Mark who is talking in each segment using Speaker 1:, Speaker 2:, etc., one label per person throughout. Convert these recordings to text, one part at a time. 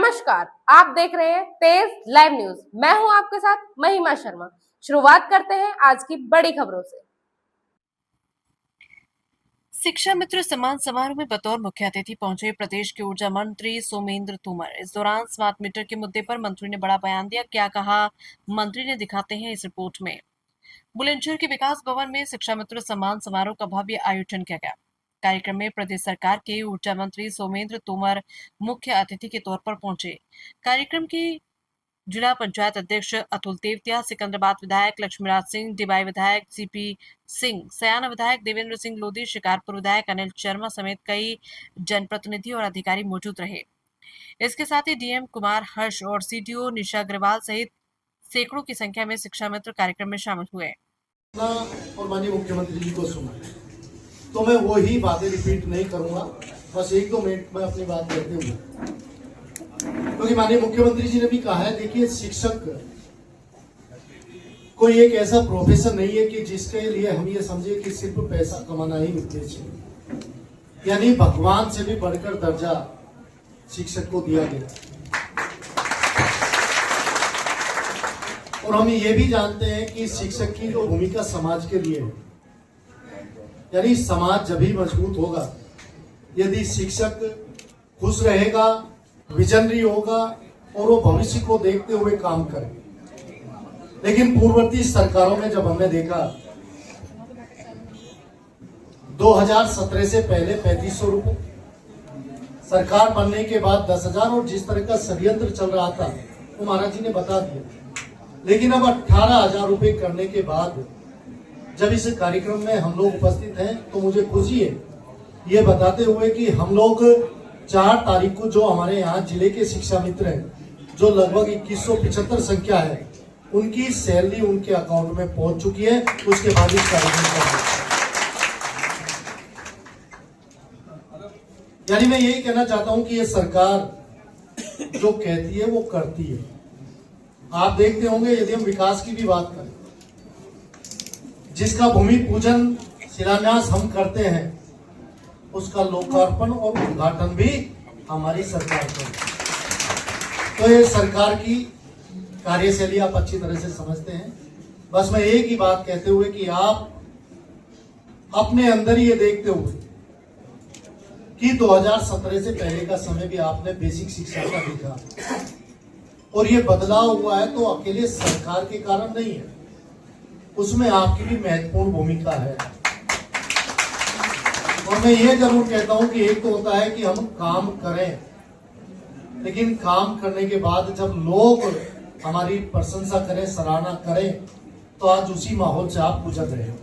Speaker 1: नमस्कार, आप देख रहे हैं तेज लाइव न्यूज। मैं हूं आपके साथ महिमा शर्मा। शुरुआत करते हैं आज की बड़ी खबरों से।
Speaker 2: शिक्षा मित्र सम्मान समारोह में बतौर मुख्य अतिथि पहुंचे प्रदेश के ऊर्जा मंत्री सोमेंद्र तोमर। इस दौरान स्मार्ट मीटर के मुद्दे पर मंत्री ने बड़ा बयान दिया। क्या कहा मंत्री ने, दिखाते हैं इस रिपोर्ट में। बुलंदशहर के विकास भवन में शिक्षा मित्र सम्मान समारोह का भव्य आयोजन किया गया। कार्यक्रम में प्रदेश सरकार के ऊर्जा मंत्री सोमेंद्र तोमर मुख्य अतिथि के तौर पर पहुंचे। कार्यक्रम की जिला पंचायत अध्यक्ष अतुल तेवतिया, सिकंदराबाद विधायक लक्ष्मीराज सिंह, डिबाई विधायक सीपी सिंह, सयाना विधायक देवेंद्र सिंह लोधी, शिकारपुर विधायक अनिल शर्मा समेत कई जनप्रतिनिधि और अधिकारी मौजूद रहे। इसके साथ ही डीएम कुमार हर्ष और सीडीओ निशा अग्रवाल सहित सैकड़ों की संख्या में शिक्षा मित्र कार्यक्रम में शामिल हुए।
Speaker 3: और माननीय मुख्यमंत्री जी को सुना, तो मैं वही बातें रिपीट नहीं करूंगा, बस एक दो मिनट में अपनी बात कहते हुए, क्योंकि माननीय मुख्यमंत्री जी ने भी कहा है, देखिए शिक्षक कोई एक ऐसा प्रोफेशन नहीं है कि जिसके लिए हम ये समझे कि सिर्फ पैसा कमाना ही उद्देश्य है। यानी भगवान से भी बढ़कर दर्जा शिक्षक को दिया गया। और हम ये भी जानते हैं कि शिक्षक की जो भूमिका समाज के लिए है, यानी समाज जब भी मजबूत होगा यदि शिक्षक खुश रहेगा, विजनरी होगा और वो भविष्य को देखते हुए काम करे। लेकिन पूर्ववर्ती सरकारों में जब हमने देखा 2017 से पहले 3500 रुपए, सरकार बनने के बाद 10,000, और जिस तरह का षड्यंत्र चल रहा था वो महाराज जी ने बता दिया। लेकिन अब 18,000 रुपए करने के बाद जब इस कार्यक्रम में हम लोग उपस्थित हैं तो मुझे खुशी है ये बताते हुए कि हम लोग 4 तारीख को जो हमारे यहाँ जिले के शिक्षा मित्र हैं, जो लगभग 2175 संख्या है, उनकी सैलरी उनके अकाउंट में पहुंच चुकी है। उसके बाद इस कार्यक्रम का, यानी मैं यही कहना चाहता हूं कि ये सरकार जो कहती है वो करती है। आप देखते होंगे, यदि हम विकास की भी बात करें, जिसका भूमि पूजन शिलान्यास हम करते हैं, उसका लोकार्पण और उद्घाटन भी हमारी सरकार करती है। तो ये सरकार की कार्यशैली आप अच्छी तरह से समझते हैं। बस मैं एक ही बात कहते हुए कि आप अपने अंदर ये देखते हुए कि 2017 से पहले का समय भी आपने बेसिक शिक्षा का देखा, और ये बदलाव हुआ है तो अकेले सरकार के कारण नहीं है, उसमें आपकी भी महत्वपूर्ण भूमिका है। और मैं ये जरूर कहता हूं कि एक तो होता है कि हम काम करें, लेकिन काम करने के बाद जब लोग हमारी प्रशंसा करें, सराहना करें, तो आज उसी माहौल से आप गुजर रहे हो।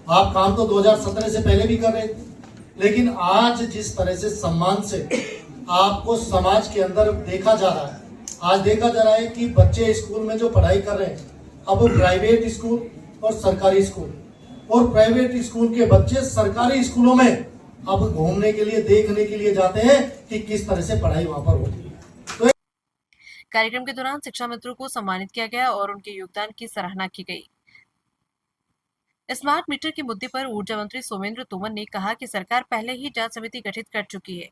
Speaker 3: आप काम तो 2017 से पहले भी कर रहे थे, लेकिन आज जिस तरह से सम्मान से आपको समाज के अंदर देखा जा रहा है, आज देखा जा रहा है कि बच्चे स्कूल में जो पढ़ाई कर रहे हैं, अब प्राइवेट स्कूल और सरकारी स्कूल, और प्राइवेट स्कूल के बच्चे सरकारी स्कूलों में अब घूमने के लिए, देखने के लिए जाते हैं कि किस तरह से पढ़ाई वहां पर होती है। तो
Speaker 2: कार्यक्रम के दौरान शिक्षा मित्रों को सम्मानित किया गया और उनके योगदान की सराहना की गई। स्मार्ट मीटर के मुद्दे पर ऊर्जा मंत्री सोमेंद्र तोमर ने कहा कि सरकार पहले ही जांच समिति गठित कर चुकी है।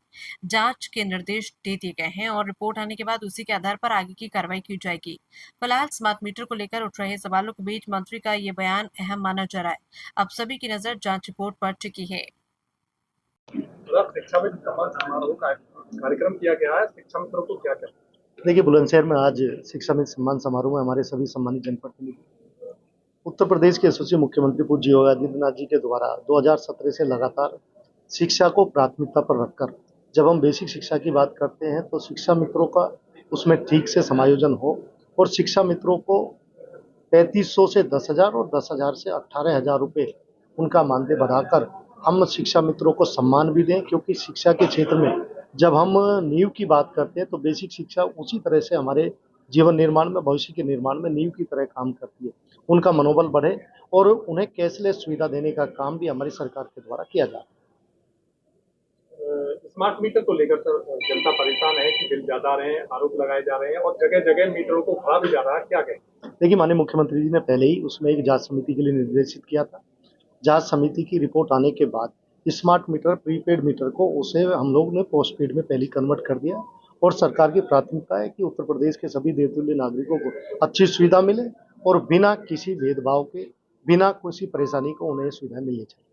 Speaker 2: जांच के निर्देश दे दिए गए हैं और रिपोर्ट आने के बाद उसी के आधार पर आगे की कार्रवाई की जाएगी। फिलहाल स्मार्ट मीटर को लेकर उठ रहे सवालों के बीच मंत्री का ये बयान अहम माना जा रहा है। अब सभी की नजर जांच रिपोर्ट पर टिकी है।
Speaker 4: शिक्षा मित्र सम्मान समारोह का कार्यक्रम किया गया है, शिक्षा मित्रों को क्या कहते हैं?
Speaker 3: देखिए, बुलंदशहर में आज शिक्षा मित्र सम्मान समारोह में हमारे सभी सम्मानित जनप्रतिनिधि, उत्तर प्रदेश के यशस्वी मुख्यमंत्री पूज्य योगी आदित्यनाथ जी के द्वारा 2017 से लगातार शिक्षा को प्राथमिकता पर रखकर जब हम बेसिक शिक्षा की बात करते हैं तो शिक्षा मित्रों का उसमें ठीक से समायोजन हो, और शिक्षा मित्रों को 3500 से 10,000 और 10,000 से 18,000 रुपये उनका मानदेय बढ़ाकर हम शिक्षा मित्रों को सम्मान भी दें। क्योंकि शिक्षा के क्षेत्र में जब हम नींव की बात करते हैं तो बेसिक शिक्षा उसी तरह से हमारे जीवन निर्माण में, भविष्य के निर्माण में नींव की तरह काम करती है। उनका मनोबल बढ़े और उन्हें कैशलेस सुविधा देने का काम भी हमारी सरकार के द्वारा किया जा रहा है।
Speaker 4: स्मार्ट मीटर को लेकर सर जनता परेशान है कि बिल ज्यादा आ रहे हैं, आरोप लगाए जा रहे हैं और जगह जगह मीटरों को खड़ा भी जा रहा है, क्या कहें?
Speaker 3: देखिए, माननीय मुख्यमंत्री जी ने पहले ही उसमें एक जांच समिति के लिए निर्देशित किया था। जांच समिति की रिपोर्ट आने के बाद स्मार्ट मीटर, प्रीपेड मीटर को उसे हम लोग ने पोस्टपेड में पहले कन्वर्ट कर दिया, और सरकार की प्राथमिकता है कि उत्तर प्रदेश के सभी देवतुल्य नागरिकों को अच्छी सुविधा मिले और बिना किसी भेदभाव के, बिना किसी परेशानी को उन्हें सुविधा मिलनी चाहिए।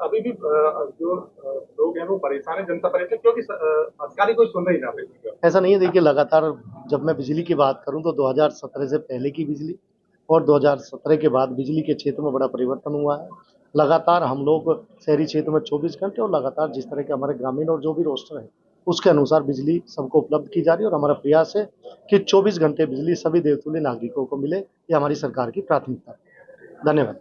Speaker 4: अभी भी जो लोग हैं वो परेशान है, जनता परेशान है, क्योंकि अधिकारी कोई सुन नहीं रहा है।
Speaker 3: ऐसा नहीं है, देखिए लगातार जब मैं बिजली की बात करूं तो 2017 से पहले की बिजली और 2017 के बाद बिजली के क्षेत्र में बड़ा परिवर्तन हुआ है। लगातार हम लोग शहरी क्षेत्र में 24 घंटे और लगातार जिस तरह के हमारे ग्रामीण और जो भी रोस्टर है उसके अनुसार बिजली सबको उपलब्ध की जा रही है और हमारा प्रयास है कि 24 घंटे बिजली सभी देवतुल्य नागरिकों को मिले। ये हमारी सरकार की प्राथमिकता है। धन्यवाद।